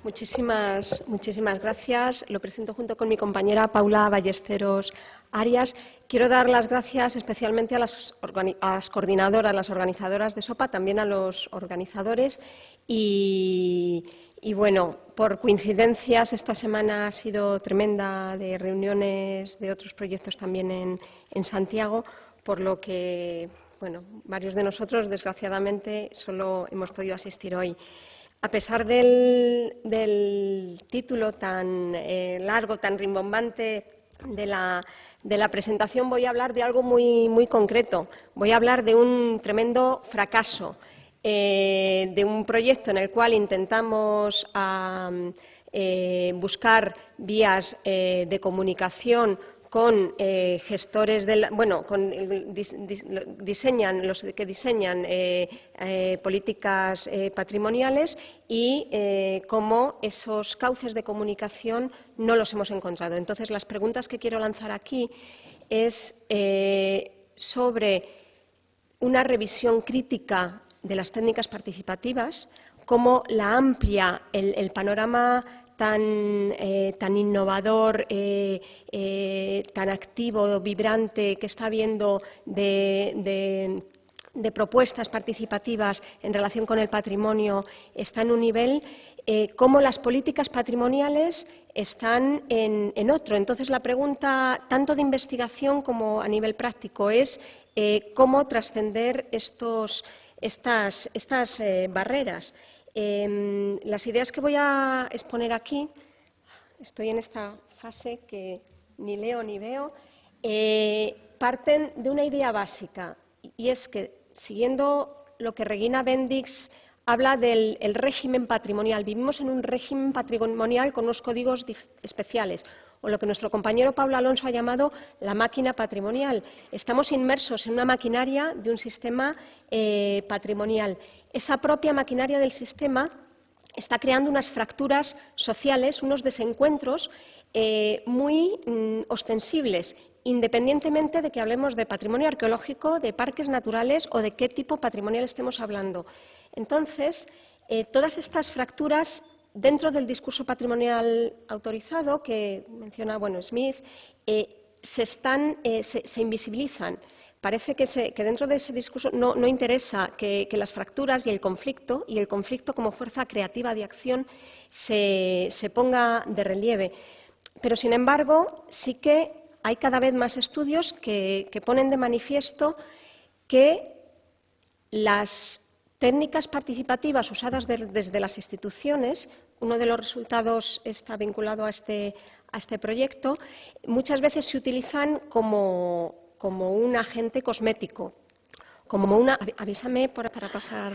Muchísimas gracias. Lo presento junto con mi compañera Paula Ballesteros Arias. Quiero dar las gracias especialmente a las coordinadoras, las organizadoras de SOPA, también a los organizadores. Y bueno, por coincidencias, esta semana ha sido tremenda de reuniones de otros proyectos también en Santiago, por lo que, bueno, varios de nosotros, desgraciadamente, solo hemos podido asistir hoy. A pesar del título tan largo, tan rimbombante de la presentación, voy a hablar de algo muy concreto. Voy a hablar de un tremendo fracaso, de un proyecto en el cual intentamos buscar vías de comunicación con gestores los que diseñan políticas patrimoniales y cómo esos cauces de comunicación no los hemos encontrado. Entonces, las preguntas que quiero lanzar aquí es sobre una revisión crítica de las técnicas participativas, cómo la amplia el panorama tan innovador, tan activo, vibrante que está habiendo de propuestas participativas en relación con el patrimonio está en un nivel, cómo las políticas patrimoniales están en otro. Entonces, la pregunta, tanto de investigación como a nivel práctico, es cómo trascender estas barreras. Las ideas que voy a exponer aquí, estoy en esta fase que ni leo ni veo, parten de una idea básica, y es que, siguiendo lo que Regina Bendix habla del régimen patrimonial, vivimos en un régimen patrimonial con unos códigos especiales, o lo que nuestro compañero Pablo Alonso ha llamado la máquina patrimonial. Estamos inmersos en una maquinaria de un sistema patrimonial. Esa propia maquinaria del sistema está creando unas fracturas sociales, unos desencuentros muy ostensibles, independientemente de que hablemos de patrimonio arqueológico, de parques naturales o de qué tipo patrimonial estemos hablando. Entonces, todas estas fracturas dentro del discurso patrimonial autorizado que menciona Smith se invisibilizan. Parece que dentro de ese discurso no interesa que las fracturas y el conflicto como fuerza creativa de acción se ponga de relieve. Pero, sin embargo, sí que hay cada vez más estudios que ponen de manifiesto que las técnicas participativas usadas desde las instituciones, uno de los resultados está vinculado a este proyecto, muchas veces se utilizan como un agente cosmético, como una... Avísame para pasar.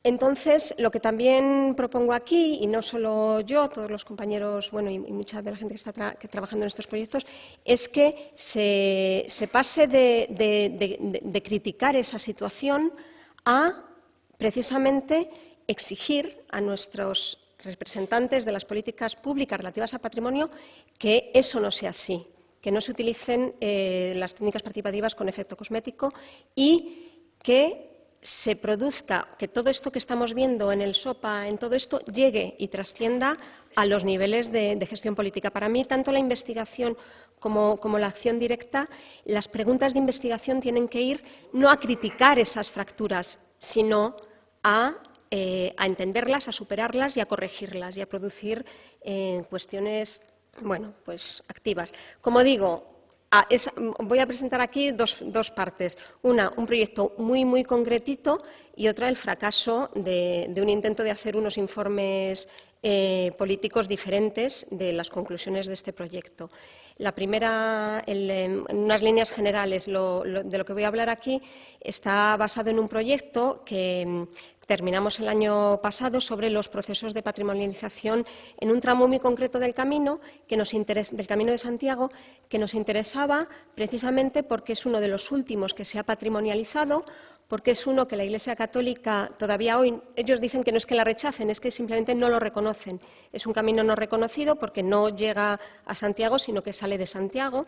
Entonces, lo que también propongo aquí, y no solo yo, todos los compañeros y mucha de la gente que está trabajando en estos proyectos, es que se pase de criticar esa situación a precisamente exigir a nuestros representantes de las políticas públicas relativas a patrimonio que eso no sea así, que no se utilicen las técnicas participativas con efecto cosmético y que se produzca, que todo esto que estamos viendo en el SOPA, en todo esto, llegue y trascienda a los niveles de gestión política. Para mí, tanto la investigación como la acción directa, las preguntas de investigación tienen que ir no a criticar esas fracturas, sino a entenderlas, a superarlas y a corregirlas y a producir cuestiones activas. Como digo, voy a presentar aquí dos partes. Una, un proyecto muy concretito, y otra, el fracaso de un intento de hacer unos informes políticos diferentes de las conclusiones de este proyecto. La primera, en unas líneas generales, de lo que voy a hablar aquí, está basado en un proyecto que terminamos el año pasado sobre los procesos de patrimonialización en un tramo muy concreto del camino, del Camino de Santiago, que nos interesaba precisamente porque es uno de los últimos que se ha patrimonializado, porque es uno que la Iglesia Católica todavía hoy, ellos dicen que no es que la rechacen, es que simplemente no lo reconocen. Es un camino no reconocido porque no llega a Santiago, sino que sale de Santiago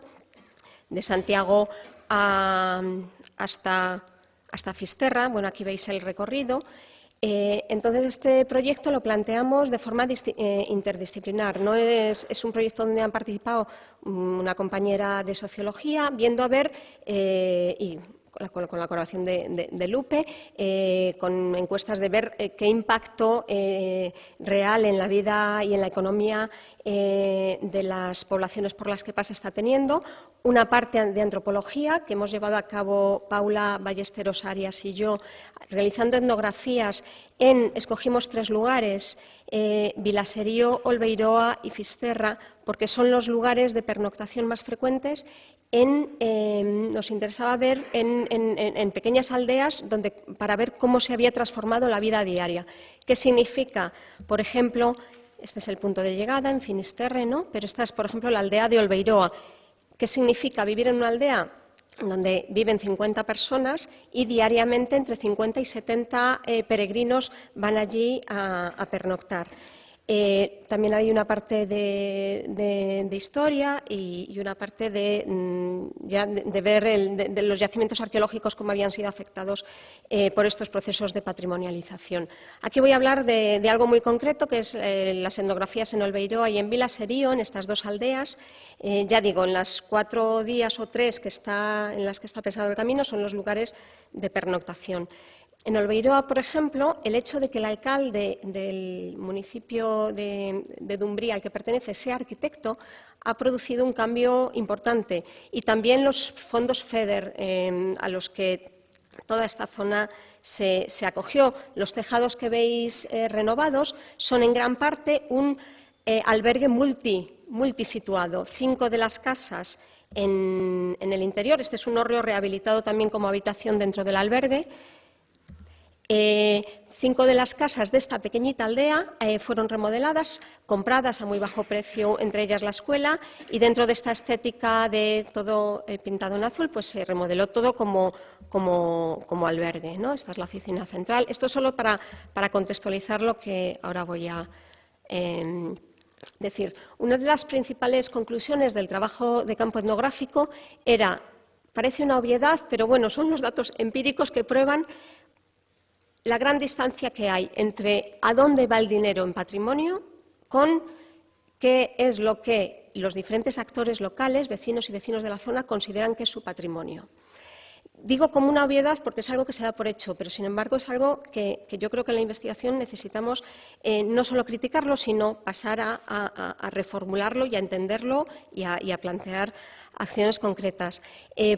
hasta hasta Fisterra. Bueno, aquí veis el recorrido. Entonces, este proyecto lo planteamos de forma interdisciplinar. No es un proyecto donde han participado una compañera de sociología, viendo a ver, y con la colaboración de Lupe, con encuestas de ver qué impacto real en la vida y en la economía de las poblaciones por las que pasa está teniendo. Una parte de antropología que hemos llevado a cabo Paula Ballesteros Arias y yo, realizando etnografías escogimos 3 lugares, Vilaserío, Olbeiroa y Fisterra, porque son los lugares de pernoctación más frecuentes. Nos interesaba ver en pequeñas aldeas para ver cómo se había transformado la vida diaria. ¿Qué significa? Por ejemplo, este es el punto de llegada en Finisterre, ¿no? Pero esta es, por ejemplo, la aldea de Olbeiroa. ¿Qué significa vivir en una aldea donde viven 50 personas y diariamente entre 50 y 70 peregrinos van allí a pernoctar? También hay una parte de historia y una parte de ver de los yacimientos arqueológicos cómo habían sido afectados por estos procesos de patrimonialización. Aquí voy a hablar de algo muy concreto, que es las etnografías en Olbeiroa y en Vilaserío, en estas 2 aldeas. Ya digo, en las 4 días o 3 en las que está pensado el camino son los lugares de pernoctación. En Olbeiroa, por ejemplo, el hecho de que el alcalde del municipio de Dumbría al que pertenece sea arquitecto ha producido un cambio importante, y también los fondos FEDER a los que toda esta zona se acogió. Los tejados que veis renovados son en gran parte un albergue multisituado. 5 de las casas en el interior. Este es un hórreo rehabilitado también como habitación dentro del albergue. 5 de las casas de esta pequeñita aldea fueron remodeladas, compradas a muy bajo precio, entre ellas la escuela, y dentro de esta estética de todo pintado en azul, pues se remodeló todo como albergue, ¿no? Esta es la oficina central. Esto es solo para contextualizar lo que ahora voy a decir. Una de las principales conclusiones del trabajo de campo etnográfico parece una obviedad, pero bueno, son los datos empíricos que prueban la gran distancia que hay entre a dónde va el dinero en patrimonio con qué es lo que los diferentes actores locales, vecinos y vecinos de la zona, consideran que es su patrimonio. Digo como una obviedad porque es algo que se da por hecho, pero sin embargo es algo que yo creo que en la investigación necesitamos no solo criticarlo, sino pasar a reformularlo y a entenderlo y a plantear acciones concretas.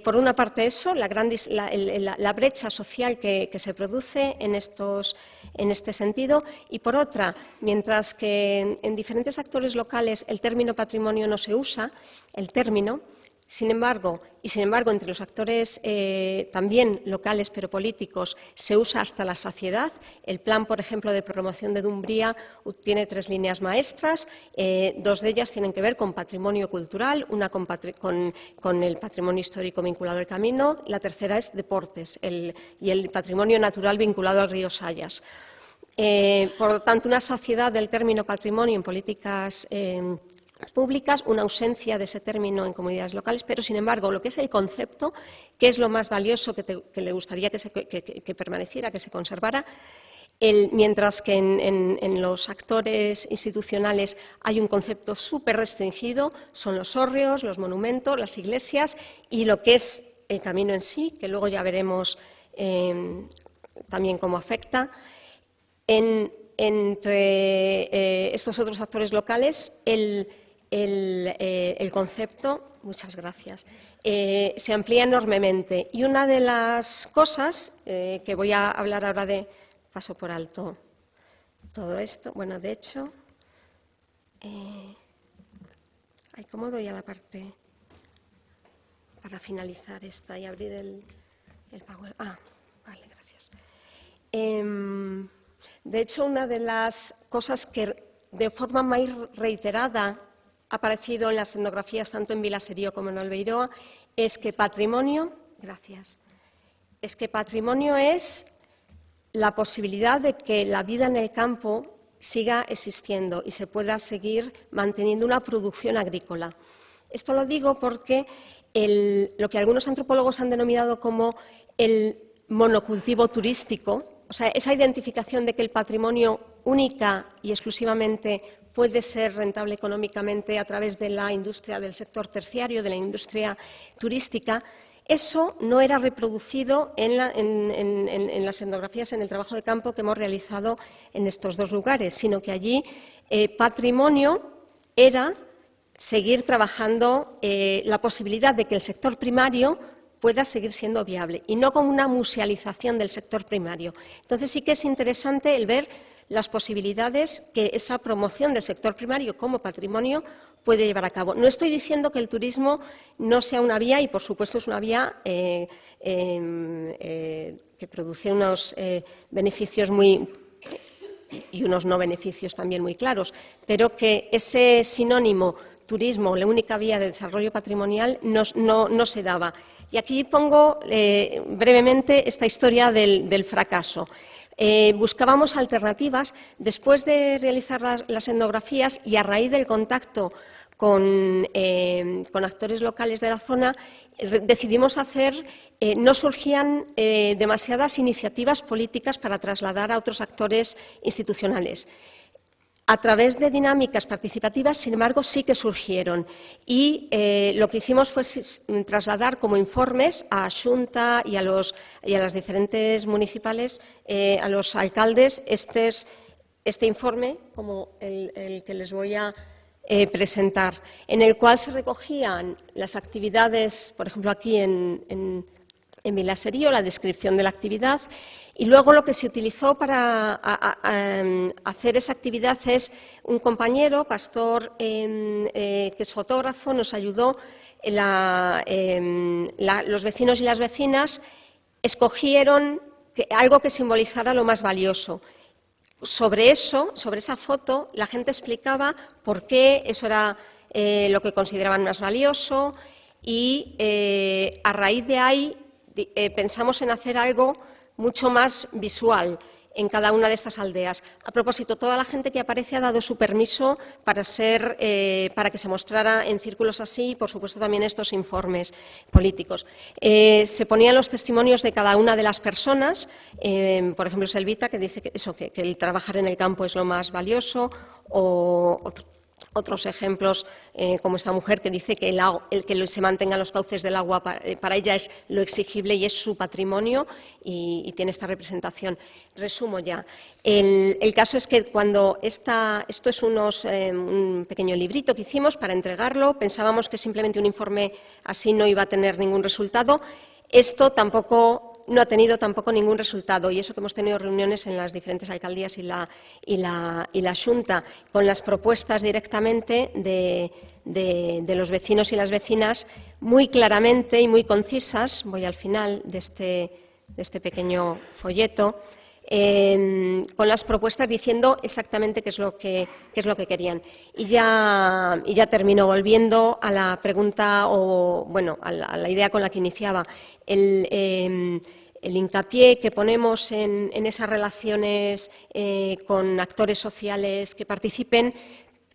Por una parte eso, la brecha social que se produce en este sentido, y por otra, mientras que en diferentes actores locales el término patrimonio no se usa, sin embargo, entre los actores también locales pero políticos se usa hasta la saciedad. El plan, por ejemplo, de promoción de Dumbría tiene 3 líneas maestras, 2 de ellas tienen que ver con patrimonio cultural, una con el patrimonio histórico vinculado al camino, la tercera es deportes y el patrimonio natural vinculado al río Sayas. Por lo tanto, una saciedad del término patrimonio en políticas públicas, una ausencia de ese término en comunidades locales, pero, sin embargo, lo que es el concepto, que es lo más valioso que le gustaría que permaneciera, que se conservara, mientras que en los actores institucionales hay un concepto súper restringido, son los hórreos, los monumentos, las iglesias y lo que es el camino en sí, que luego ya veremos también cómo afecta. Entre estos otros actores locales, el concepto, muchas gracias, se amplía enormemente. Y una de las cosas que voy a hablar ahora paso por alto todo esto, bueno, de hecho, ¿cómo doy a la parte para finalizar esta y abrir el Power? Vale, gracias. De hecho, una de las cosas que de forma más reiterada ha aparecido en las etnografías tanto en Vilaserío como en Olbeiroa es que patrimonio es la posibilidad de que la vida en el campo siga existiendo y se pueda seguir manteniendo una producción agrícola. Esto lo digo porque lo que algunos antropólogos han denominado como el monocultivo turístico, o sea, esa identificación de que el patrimonio única y exclusivamente puede ser rentable económicamente a través de la industria del sector terciario, de la industria turística, eso no era reproducido en las etnografías, en el trabajo de campo que hemos realizado en estos dos lugares, sino que allí patrimonio era seguir trabajando la posibilidad de que el sector primario pueda seguir siendo viable y no con una musealización del sector primario. Entonces sí que es interesante el ver las posibilidades que esa promoción del sector primario como patrimonio puede llevar a cabo. No estoy diciendo que el turismo no sea una vía, y por supuesto es una vía que produce unos beneficios y unos no beneficios también muy claros, pero que ese sinónimo turismo, la única vía de desarrollo patrimonial, no se daba. Y aquí pongo brevemente esta historia del fracaso. Buscábamos alternativas. Después de realizar las etnografías y a raíz del contacto con actores locales de la zona, decidimos no surgían demasiadas iniciativas políticas para trasladar a otros actores institucionales. A través de dinámicas participativas, sin embargo, sí que surgieron y lo que hicimos fue trasladar como informes a Xunta y a las diferentes municipales, a los alcaldes, este informe, como el que les voy a presentar, en el cual se recogían las actividades, por ejemplo, aquí en Vilaserío, la descripción de la actividad. Y luego lo que se utilizó para hacer esa actividad es un compañero, Pastor, que es fotógrafo, nos ayudó. Los vecinos y las vecinas escogieron algo que simbolizara lo más valioso. Sobre esa foto, la gente explicaba por qué eso era lo que consideraban más valioso y a raíz de ahí pensamos en hacer algo mucho más visual en cada una de estas aldeas. A propósito, toda la gente que aparece ha dado su permiso para que se mostrara en círculos así y, por supuesto, también estos informes políticos. Se ponían los testimonios de cada una de las personas, por ejemplo, Selvita, que dice que el trabajar en el campo es lo más valioso, o otros ejemplos, como esta mujer que dice que el que se mantengan los cauces del agua para ella es lo exigible y es su patrimonio y tiene esta representación. Resumo ya. El caso es que cuando esto es un pequeño librito que hicimos para entregarlo, pensábamos que simplemente un informe así no iba a tener ningún resultado. Esto no ha tenido tampoco ningún resultado, y eso que hemos tenido reuniones en las diferentes alcaldías y la Xunta con las propuestas directamente de los vecinos y las vecinas muy claramente y muy concisas. Voy al final de este pequeño folleto, con las propuestas diciendo exactamente qué es lo que querían. Y ya termino volviendo a la pregunta a la idea con la que iniciaba. El hincapié que ponemos en esas relaciones con actores sociales que participen,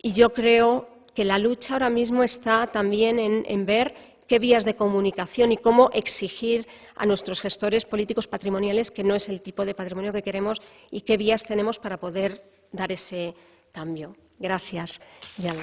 y yo creo que la lucha ahora mismo está también en ver qué vías de comunicación y cómo exigir a nuestros gestores políticos patrimoniales que no es el tipo de patrimonio que queremos y qué vías tenemos para poder dar ese cambio. Gracias. Jan.